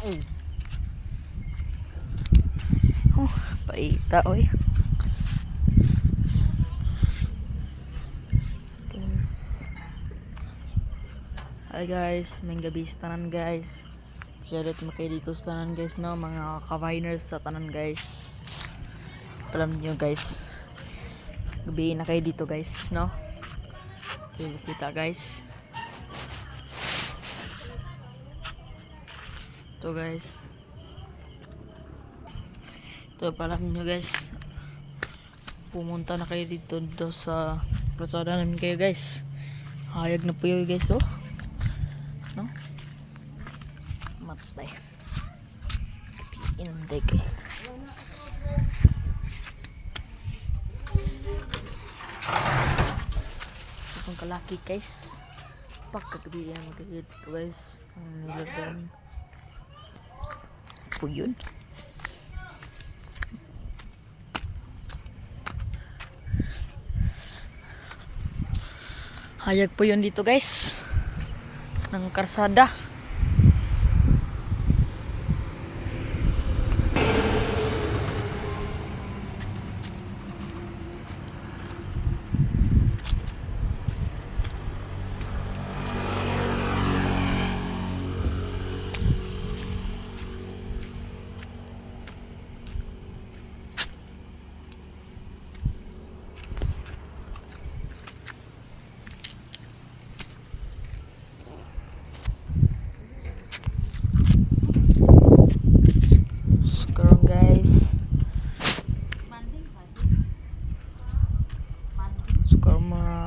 Oh, paita oy. Hi guys, may gabi sa tanan guys. Shoutout mo kayo dito sa tanan guys, no? Mga kaviners sa tanan guys. Alam nyo guys, gabi na kayo dito guys, no? Okay, kita guys. Ito guys. Ito pala nyo guys. Pumunta na kayo dito sa kalsada namin kayo guys. Hayag na po yun guys, oh. No? Matay. Inday guys. Itong kalaki guys. Pagkagabi yan kayo dito guys. Ang nilagyan po yun. Hayag po yun dito guys ng karsada. Sekarang guys, sekarang mga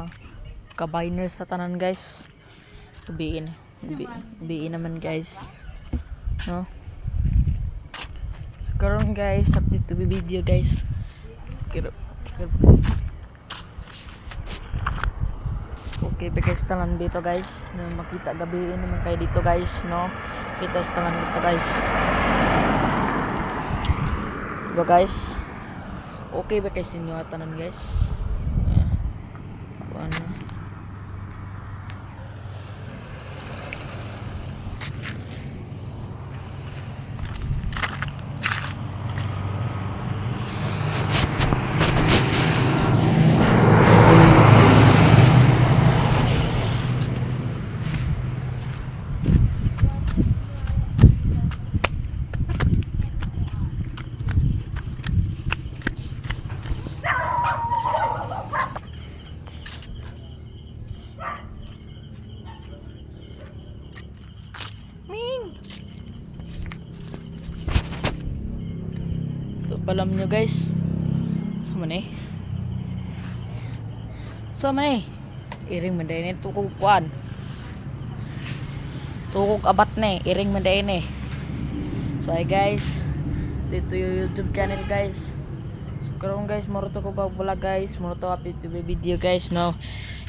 kabiners sa tanan guys. Ubiin naman guys, no? Sekarang guys, update to video guys. Okay pa guys, tanan dito guys. Makita gabiin naman kayo dito guys, no? Kita sa tanan dito guys. Diba guys? Okay ba guys inyo tanan guys? Yeah. Ano? Ito palam nyo guys. Sama ni. Iring manday ni tukog kuan. Tukog abat ni. Iring manday ni. So hi guys. Dito yung YouTube channel guys. So karon guys, moro to ko vlog guys. Moro to update to video guys, no.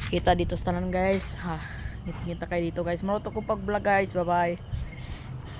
Kita dito sa tanan guys. Ha. Kita kayo dito guys. Moro to ko vlog guys. Bye bye.